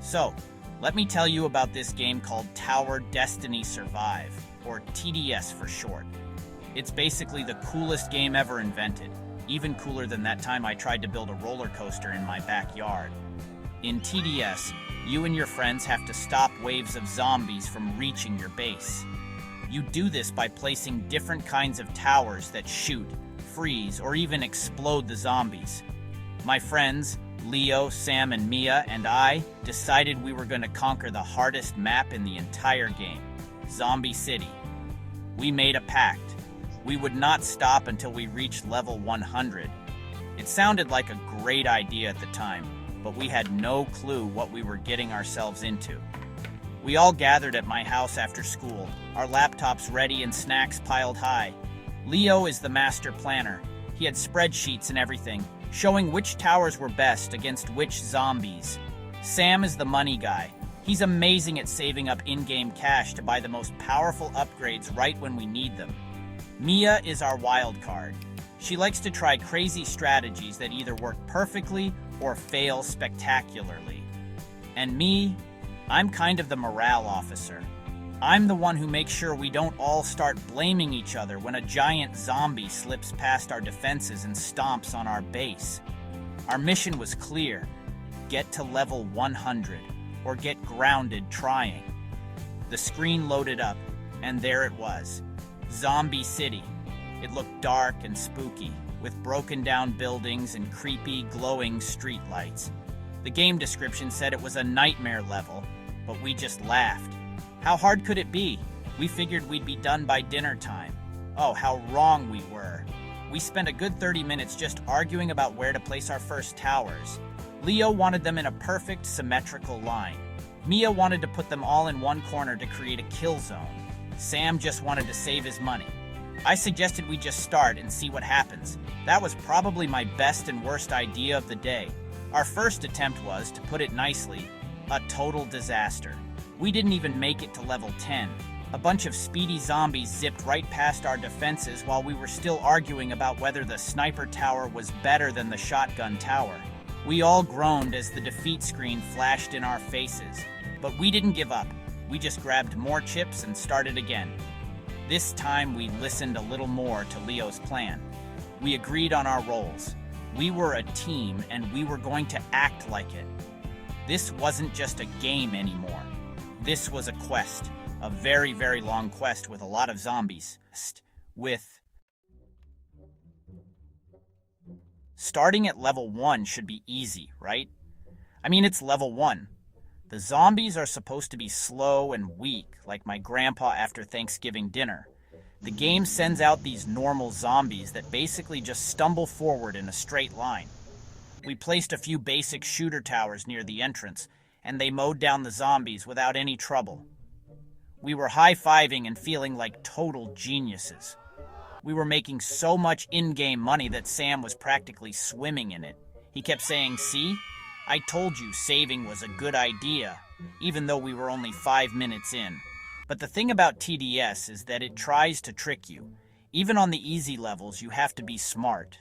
So, let me tell you about this game called Tower Destiny Survive, or TDS for short. It's basically the coolest game ever invented, even cooler than that time I tried to build a roller coaster in my backyard. In TDS, you and your friends have to stop waves of zombies from reaching your base. You do this by placing different kinds of towers that shoot, freeze, or even explode the zombies. My friends, Leo, Sam, and Mia, and I decided we were going to conquer the hardest map in the entire game, Zombie City. We made a pact. We would not stop until we reached level 100. It sounded like a great idea at the time, but we had no clue what we were getting ourselves into. We all gathered at my house after school, our laptops ready and snacks piled high. Leo is the master planner. He had spreadsheets and everything, showing which towers were best against which zombies. Sam is the money guy. He's amazing at saving up in-game cash to buy the most powerful upgrades right when we need them. Mia is our wild card. She likes to try crazy strategies that either work perfectly or fail spectacularly. And me, I'm kind of the morale officer. I'm the one who makes sure we don't all start blaming each other when a giant zombie slips past our defenses and stomps on our base. Our mission was clear: get to level 100, or get grounded trying. The screen loaded up, and there it was. Zombie City. It looked dark and spooky, with broken down buildings and creepy, glowing streetlights. The game description said it was a nightmare level, but we just laughed. How hard could it be? We figured we'd be done by dinner time. Oh, how wrong we were. We spent a good 30 minutes just arguing about where to place our first towers. Leo wanted them in a perfect, symmetrical line. Mia wanted to put them all in one corner to create a kill zone. Sam just wanted to save his money. I suggested we just start and see what happens. That was probably my best and worst idea of the day. Our first attempt was, to put it nicely, a total disaster. We didn't even make it to level 10. A bunch of speedy zombies zipped right past our defenses while we were still arguing about whether the sniper tower was better than the shotgun tower. We all groaned as the defeat screen flashed in our faces. But we didn't give up. We just grabbed more chips and started again. This time we listened a little more to Leo's plan. We agreed on our roles. We were a team and we were going to act like it. This wasn't just a game anymore. This was a quest. A very, very long quest with a lot of zombies. Starting at level 1 should be easy, right? I mean, it's level 1. The zombies are supposed to be slow and weak, like my grandpa after Thanksgiving dinner. The game sends out these normal zombies that basically just stumble forward in a straight line. We placed a few basic shooter towers near the entrance, and they mowed down the zombies without any trouble. We were high-fiving and feeling like total geniuses. We were making so much in-game money that Sam was practically swimming in it. He kept saying, "See? I told you saving was a good idea," even though we were only 5 minutes in. But the thing about TDS is that it tries to trick you. Even on the easy levels, you have to be smart.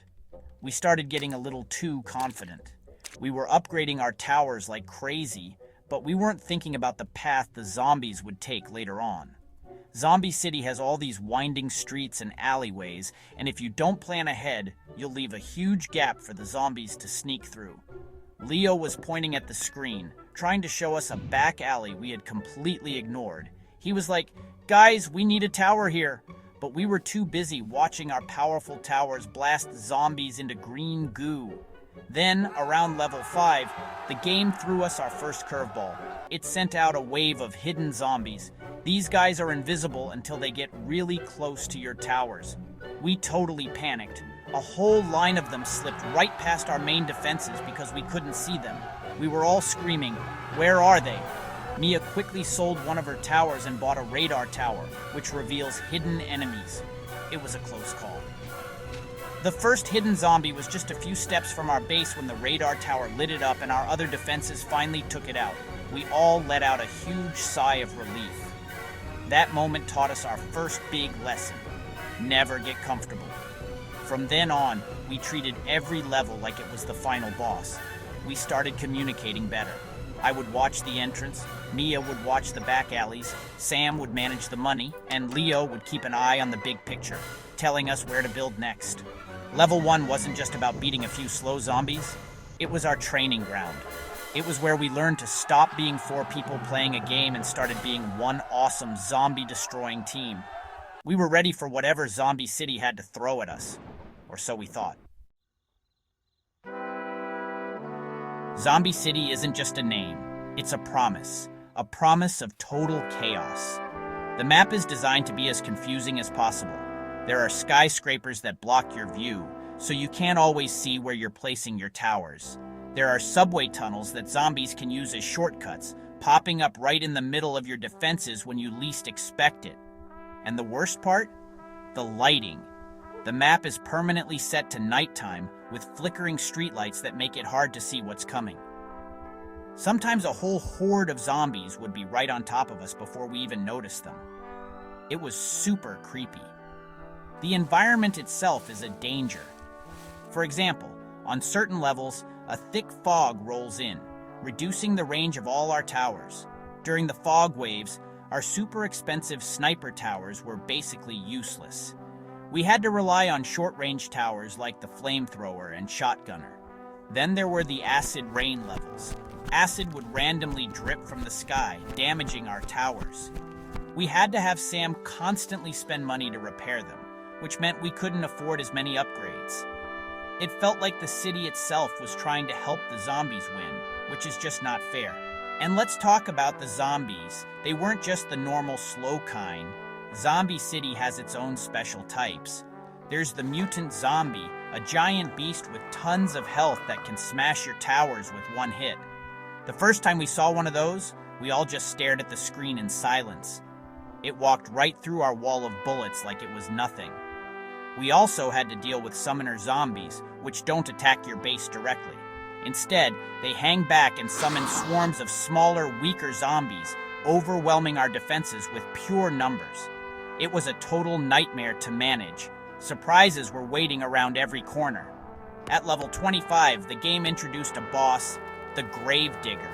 We started getting a little too confident. We were upgrading our towers like crazy, but we weren't thinking about the path the zombies would take later on. Zombie City has all these winding streets and alleyways, and if you don't plan ahead, you'll leave a huge gap for the zombies to sneak through. Leo was pointing at the screen, trying to show us a back alley we had completely ignored. He was like, "Guys, we need a tower here." But we were too busy watching our powerful towers blast zombies into green goo. Then, around level 5, the game threw us our first curveball. It sent out a wave of hidden zombies. These guys are invisible until they get really close to your towers. We totally panicked. A whole line of them slipped right past our main defenses because we couldn't see them. We were all screaming, "Where are they?" Mia quickly sold one of her towers and bought a radar tower, which reveals hidden enemies. It was a close call. The first hidden zombie was just a few steps from our base when the radar tower lit it up and our other defenses finally took it out. We all let out a huge sigh of relief. That moment taught us our first big lesson: never get comfortable. From then on, we treated every level like it was the final boss. We started communicating better. I would watch the entrance, Mia would watch the back alleys, Sam would manage the money, and Leo would keep an eye on the big picture, telling us where to build next. Level 1 wasn't just about beating a few slow zombies, it was our training ground. It was where we learned to stop being 4 people playing a game and started being one awesome zombie-destroying team. We were ready for whatever Zombie City had to throw at us, or so we thought. Zombie City isn't just a name, it's a promise of total chaos. The map is designed to be as confusing as possible. There are skyscrapers that block your view, so you can't always see where you're placing your towers. There are subway tunnels that zombies can use as shortcuts, popping up right in the middle of your defenses when you least expect it. And the worst part? The lighting. The map is permanently set to nighttime with flickering streetlights that make it hard to see what's coming. Sometimes a whole horde of zombies would be right on top of us before we even noticed them. It was super creepy. The environment itself is a danger. For example, on certain levels, a thick fog rolls in, reducing the range of all our towers. During the fog waves, our super expensive sniper towers were basically useless. We had to rely on short-range towers like the flamethrower and shotgunner. Then there were the acid rain levels. Acid would randomly drip from the sky, damaging our towers. We had to have Sam constantly spend money to repair them, which meant we couldn't afford as many upgrades. It felt like the city itself was trying to help the zombies win, which is just not fair. And let's talk about the zombies. They weren't just the normal slow kind. Zombie City has its own special types. There's the mutant zombie, a giant beast with tons of health that can smash your towers with one hit. The first time we saw one of those, we all just stared at the screen in silence. It walked right through our wall of bullets like it was nothing. We also had to deal with summoner zombies, which don't attack your base directly. Instead, they hang back and summon swarms of smaller, weaker zombies, overwhelming our defenses with pure numbers. It was a total nightmare to manage. Surprises were waiting around every corner. At level 25, the game introduced a boss, the Gravedigger.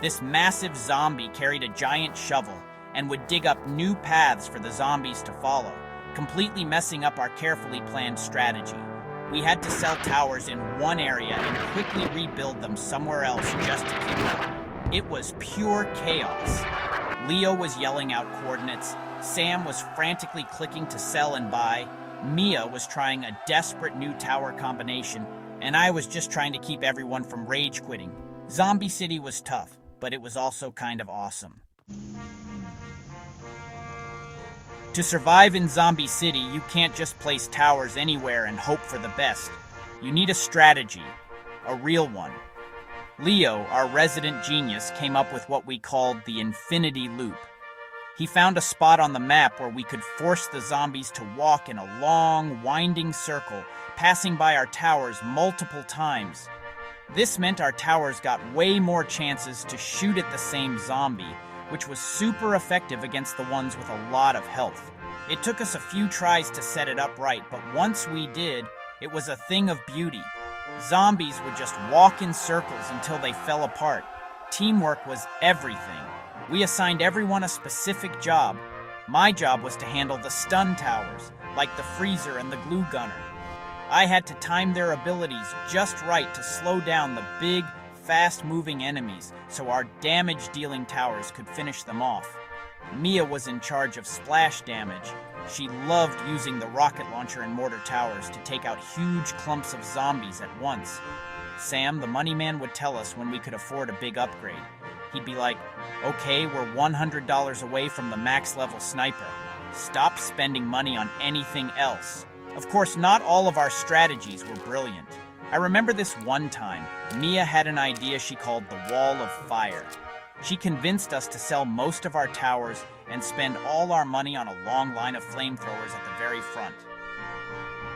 This massive zombie carried a giant shovel and would dig up new paths for the zombies to follow, completely messing up our carefully planned strategy. We had to sell towers in one area and quickly rebuild them somewhere else just to keep up. It was pure chaos. Leo was yelling out coordinates, Sam was frantically clicking to sell and buy, Mia was trying a desperate new tower combination, and I was just trying to keep everyone from rage quitting. Zombie City was tough, but it was also kind of awesome. To survive in Zombie City, you can't just place towers anywhere and hope for the best. You need a strategy, a real one. Leo, our resident genius, came up with what we called the Infinity Loop. He found a spot on the map where we could force the zombies to walk in a long, winding circle, passing by our towers multiple times. This meant our towers got way more chances to shoot at the same zombie, which was super effective against the ones with a lot of health. It took us a few tries to set it up right, but once we did, it was a thing of beauty. Zombies would just walk in circles until they fell apart. Teamwork was everything. We assigned everyone a specific job. My job was to handle the stun towers, like the freezer and the glue gunner. I had to time their abilities just right to slow down the big, fast-moving enemies so our damage-dealing towers could finish them off. Mia was in charge of splash damage. She loved using the rocket launcher and mortar towers to take out huge clumps of zombies at once. Sam, the money man, would tell us when we could afford a big upgrade. He'd be like, "Okay, we're $100 away from the max level sniper. Stop spending money on anything else." Of course, not all of our strategies were brilliant. I remember this one time, Mia had an idea she called the Wall of Fire. She convinced us to sell most of our towers and spend all our money on a long line of flamethrowers at the very front.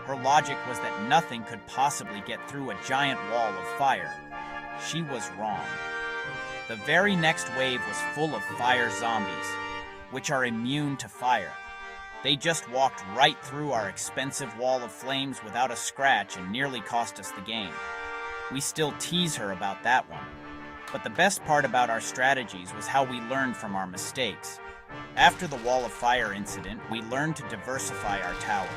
Her logic was that nothing could possibly get through a giant wall of fire. She was wrong. The very next wave was full of fire zombies, which are immune to fire. They just walked right through our expensive wall of flames without a scratch and nearly cost us the game. We still tease her about that one. But the best part about our strategies was how we learned from our mistakes. After the Wall of Fire incident, we learned to diversify our towers.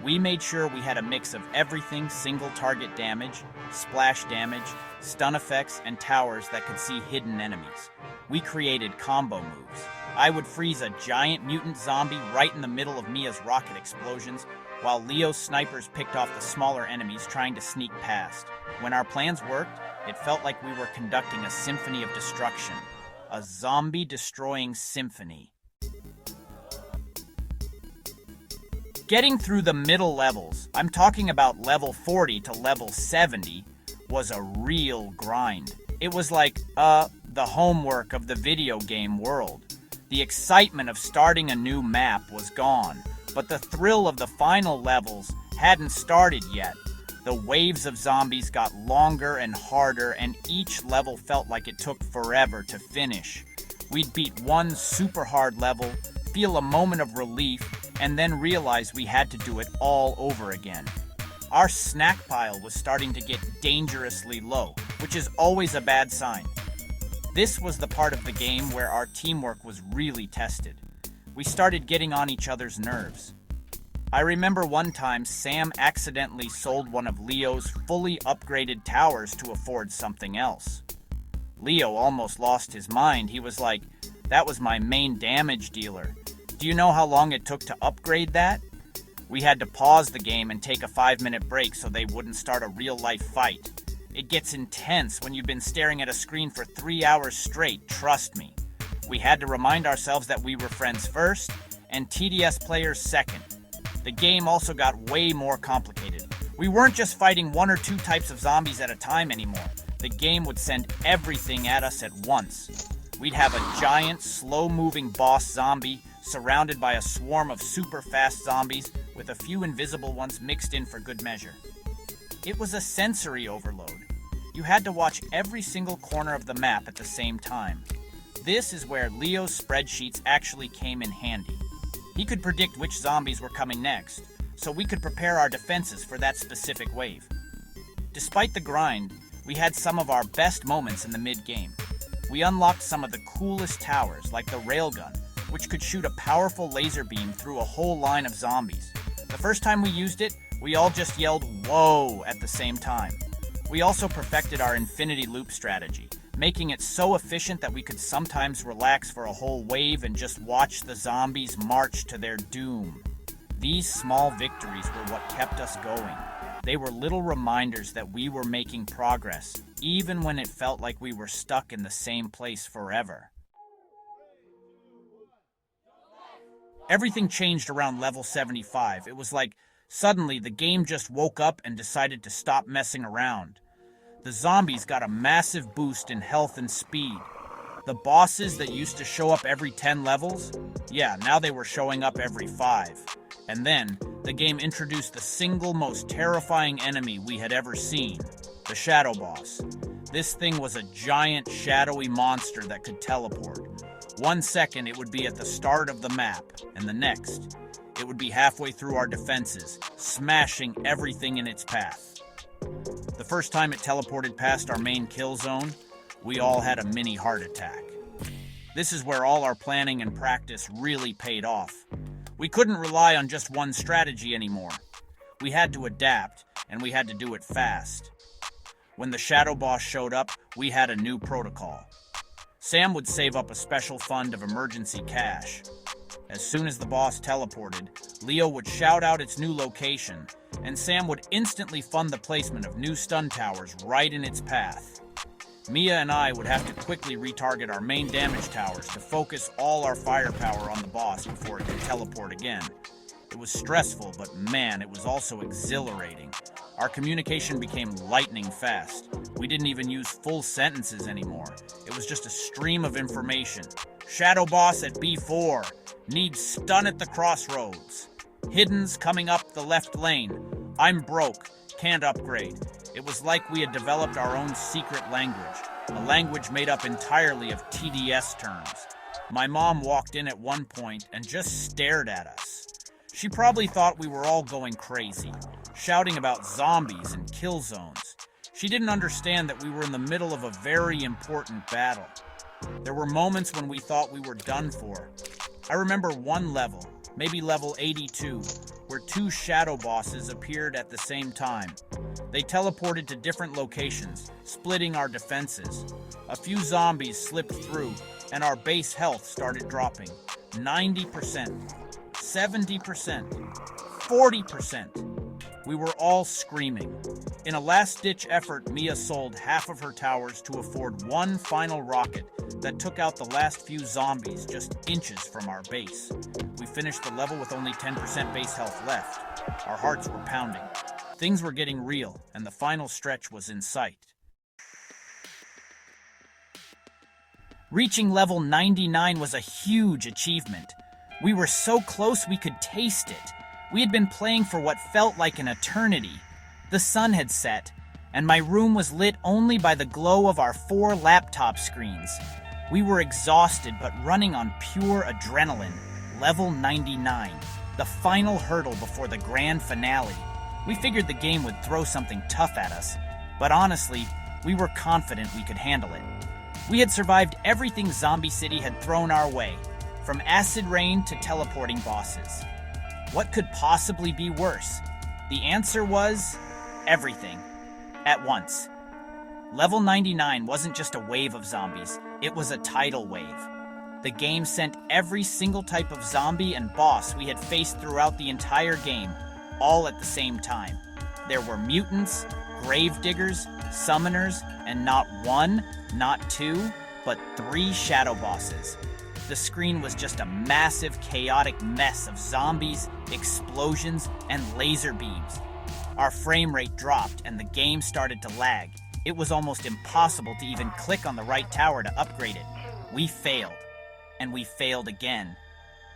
We made sure we had a mix of everything: single target damage, splash damage, stun effects, and towers that could see hidden enemies. We created combo moves. I would freeze a giant mutant zombie right in the middle of Mia's rocket explosions, while Leo's snipers picked off the smaller enemies trying to sneak past. When our plans worked, it felt like we were conducting a symphony of destruction. A zombie-destroying symphony. Getting through the middle levels, I'm talking about level 40 to level 70, was a real grind. It was like, the homework of the video game world. The excitement of starting a new map was gone, but the thrill of the final levels hadn't started yet. The waves of zombies got longer and harder, and each level felt like it took forever to finish. We'd beat one super hard level, feel a moment of relief, and then realize we had to do it all over again. Our snack pile was starting to get dangerously low, which is always a bad sign. This was the part of the game where our teamwork was really tested. We started getting on each other's nerves. I remember one time Sam accidentally sold one of Leo's fully upgraded towers to afford something else. Leo almost lost his mind. He was like, "That was my main damage dealer. Do you know how long it took to upgrade that?" We had to pause the game and take a 5-minute break so they wouldn't start a real-life fight. It gets intense when you've been staring at a screen for 3 hours straight, trust me. We had to remind ourselves that we were friends first and TDS players second. The game also got way more complicated. We weren't just fighting 1 or 2 types of zombies at a time anymore. The game would send everything at us at once. We'd have a giant, slow-moving boss zombie surrounded by a swarm of super fast zombies with a few invisible ones mixed in for good measure. It was a sensory overload. You had to watch every single corner of the map at the same time. This is where Leo's spreadsheets actually came in handy. He could predict which zombies were coming next, so we could prepare our defenses for that specific wave. Despite the grind, we had some of our best moments in the mid-game. We unlocked some of the coolest towers, like the railgun, which could shoot a powerful laser beam through a whole line of zombies. The first time we used it, we all just yelled "whoa" at the same time. We also perfected our infinity loop strategy, making it so efficient that we could sometimes relax for a whole wave and just watch the zombies march to their doom. These small victories were what kept us going. They were little reminders that we were making progress, even when it felt like we were stuck in the same place forever. Everything changed around level 75. It was like suddenly the game just woke up and decided to stop messing around. The zombies got a massive boost in health and speed. The bosses that used to show up every 10 levels, now they were showing up every 5. And then, the game introduced the single most terrifying enemy we had ever seen, the Shadow Boss. This thing was a giant shadowy monster that could teleport. 1 second it would be at the start of the map, and the next, it would be halfway through our defenses, smashing everything in its path. The first time it teleported past our main kill zone, we all had a mini heart attack. This is where all our planning and practice really paid off. We couldn't rely on just one strategy anymore. We had to adapt, and we had to do it fast. When the Shadow Boss showed up, we had a new protocol. Sam would save up a special fund of emergency cash. As soon as the boss teleported, Leo would shout out its new location, and Sam would instantly fund the placement of new stun towers right in its path. Mia and I would have to quickly retarget our main damage towers to focus all our firepower on the boss before it could teleport again. It was stressful, but man, it was also exhilarating. Our communication became lightning fast. We didn't even use full sentences anymore. It was just a stream of information. Shadow Boss at B4. Need stun at the crossroads. Hiddens coming up the left lane. I'm broke. Can't upgrade. It was like we had developed our own secret language. A language made up entirely of TDS terms. My mom walked in at one point and just stared at us. She probably thought we were all going crazy, shouting about zombies and kill zones. She didn't understand that we were in the middle of a very important battle. There were moments when we thought we were done for. I remember one level, maybe level 82, where two shadow bosses appeared at the same time. They teleported to different locations, splitting our defenses. A few zombies slipped through, and our base health started dropping. 90%, 70%, 40%. We were all screaming. In a last-ditch effort, Mia sold half of her towers to afford one final rocket that took out the last few zombies just inches from our base. We finished the level with only 10% base health left. Our hearts were pounding. Things were getting real, and the final stretch was in sight. Reaching level 99 was a huge achievement. We were so close we could taste it. We had been playing for what felt like an eternity. The sun had set, and my room was lit only by the glow of our 4 laptop screens. We were exhausted but running on pure adrenaline. Level 99, the final hurdle before the grand finale. We figured the game would throw something tough at us, but honestly, we were confident we could handle it. We had survived everything Zombie City had thrown our way, from acid rain to teleporting bosses. What could possibly be worse? The answer was everything, at once. Level 99 wasn't just a wave of zombies, it was a tidal wave. The game sent every single type of zombie and boss we had faced throughout the entire game, all at the same time. There were mutants, gravediggers, summoners, and not one, not two, but 3 shadow bosses. The screen was just a massive, chaotic mess of zombies, explosions, and laser beams. Our frame rate dropped and the game started to lag. It was almost impossible to even click on the right tower to upgrade it. We failed. And we failed again.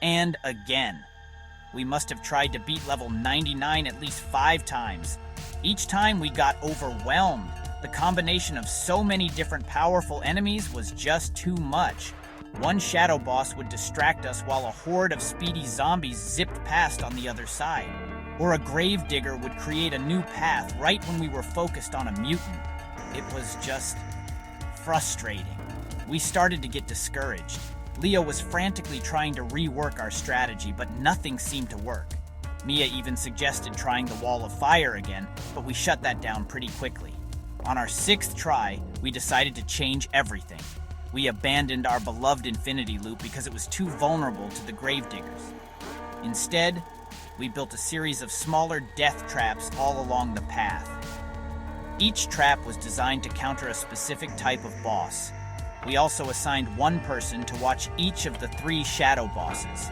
And again. We must have tried to beat level 99 at least 5 times. Each time we got overwhelmed. The combination of so many different powerful enemies was just too much. One shadow boss would distract us while a horde of speedy zombies zipped past on the other side. Or a gravedigger would create a new path right when we were focused on a mutant. It was just frustrating. We started to get discouraged. Leo was frantically trying to rework our strategy, but nothing seemed to work. Mia even suggested trying the wall of fire again, but we shut that down pretty quickly. On our 6th try, we decided to change everything. We abandoned our beloved infinity loop because it was too vulnerable to the gravediggers. Instead, we built a series of smaller death traps all along the path. Each trap was designed to counter a specific type of boss. We also assigned one person to watch each of the 3 shadow bosses.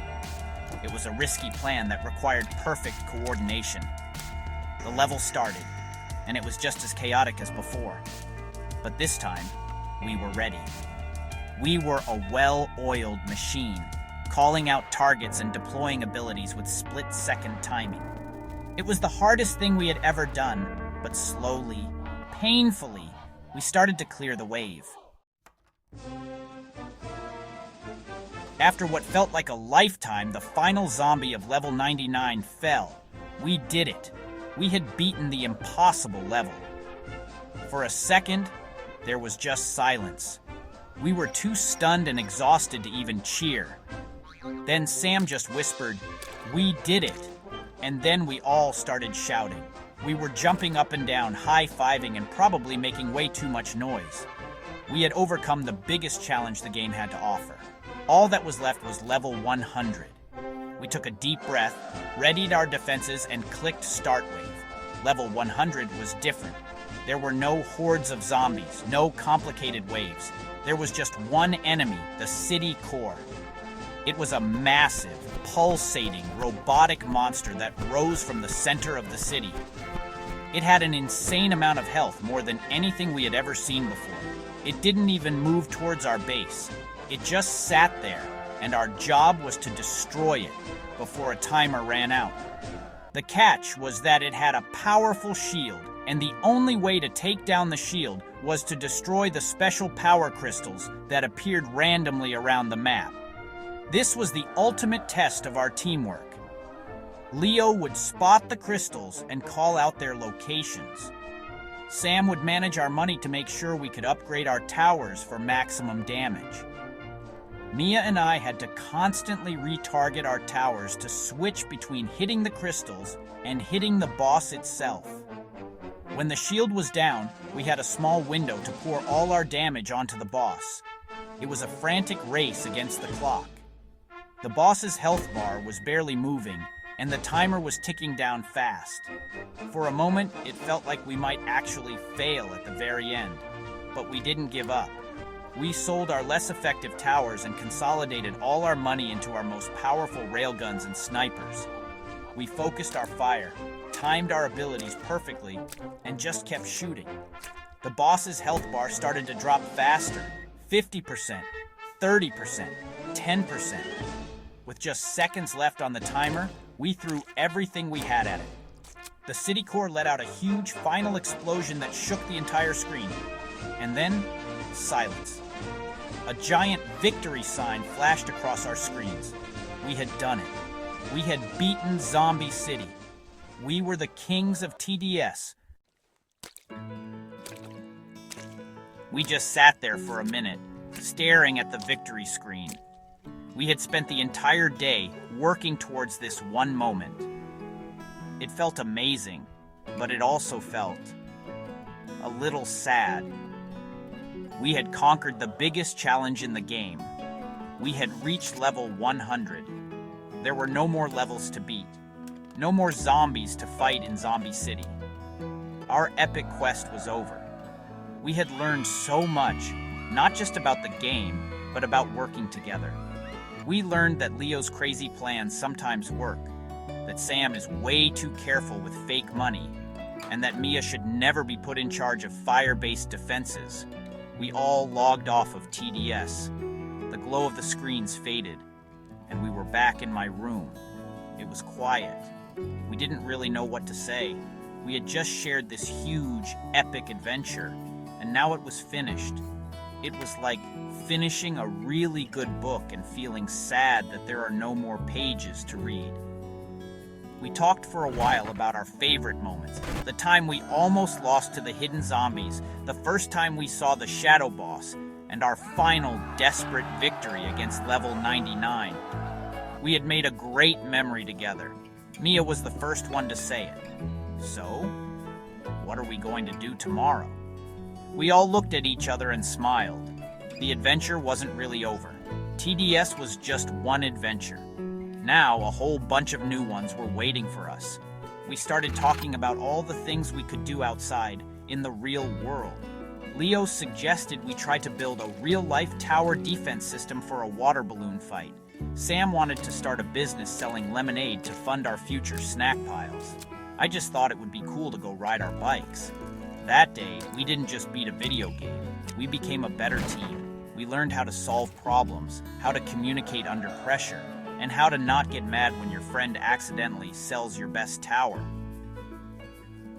It was a risky plan that required perfect coordination. The level started, and it was just as chaotic as before. But this time, we were ready. We were a well-oiled machine, calling out targets and deploying abilities with split-second timing. It was the hardest thing we had ever done, but slowly, painfully, we started to clear the wave. After what felt like a lifetime, the final zombie of level 99 fell. We did it. We had beaten the impossible level. For a second, there was just silence. We were too stunned and exhausted to even cheer. Then Sam just whispered, "We did it." And then we all started shouting. We were jumping up and down, high-fiving, and probably making way too much noise. We had overcome the biggest challenge the game had to offer. All that was left was level 100. We took a deep breath, readied our defenses, and clicked Start Wave. Level 100 was different. There were no hordes of zombies, no complicated waves. There was just one enemy, the city core. It was a massive, pulsating, robotic monster that rose from the center of the city. It had an insane amount of health, more than anything we had ever seen before. It didn't even move towards our base. It just sat there, and our job was to destroy it before a timer ran out. The catch was that it had a powerful shield, and the only way to take down the shield was to destroy the special power crystals that appeared randomly around the map. This was the ultimate test of our teamwork. Leo would spot the crystals and call out their locations. Sam would manage our money to make sure we could upgrade our towers for maximum damage. Mia and I had to constantly retarget our towers to switch between hitting the crystals and hitting the boss itself. When the shield was down, we had a small window to pour all our damage onto the boss. It was a frantic race against the clock. The boss's health bar was barely moving, and the timer was ticking down fast. For a moment, it felt like we might actually fail at the very end, but we didn't give up. We sold our less effective towers and consolidated all our money into our most powerful railguns and snipers. We focused our fire, timed our abilities perfectly, and just kept shooting. The boss's health bar started to drop faster, 50%, 30%, 10%. With just seconds left on the timer, we threw everything we had at it. The city core let out a huge final explosion that shook the entire screen. And then, silence. A giant victory sign flashed across our screens. We had done it. We had beaten Zombie City. We were the kings of TDS. We just sat there for a minute, staring at the victory screen. We had spent the entire day working towards this one moment. It felt amazing, but it also felt a little sad. We had conquered the biggest challenge in the game. We had reached level 100. There were no more levels to beat. No more zombies to fight in Zombie City. Our epic quest was over. We had learned so much, not just about the game, but about working together. We learned that Leo's crazy plans sometimes work, that Sam is way too careful with fake money, and that Mia should never be put in charge of fire-based defenses. We all logged off of TDS. The glow of the screens faded, and we were back in my room. It was quiet. We didn't really know what to say. We had just shared this huge, epic adventure, and now it was finished. It was like finishing a really good book and feeling sad that there are no more pages to read. We talked for a while about our favorite moments, the time we almost lost to the hidden zombies, the first time we saw the shadow boss, and our final desperate victory against level 99. We had made a great memory together. Mia was the first one to say it. So, what are we going to do tomorrow? We all looked at each other and smiled. The adventure wasn't really over. TDS was just one adventure. Now, a whole bunch of new ones were waiting for us. We started talking about all the things we could do outside, in the real world. Leo suggested we try to build a real-life tower defense system for a water balloon fight. Sam wanted to start a business selling lemonade to fund our future snack piles. I just thought it would be cool to go ride our bikes. That day, we didn't just beat a video game. We became a better team. We learned how to solve problems, how to communicate under pressure, and how to not get mad when your friend accidentally sells your best tower.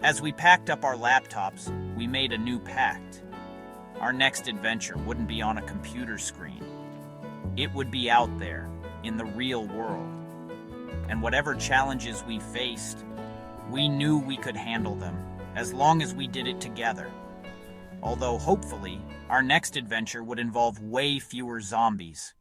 As we packed up our laptops, we made a new pact. Our next adventure wouldn't be on a computer screen. It would be out there, in the real world. And whatever challenges we faced, we knew we could handle them, as long as we did it together. Although hopefully, our next adventure would involve way fewer zombies.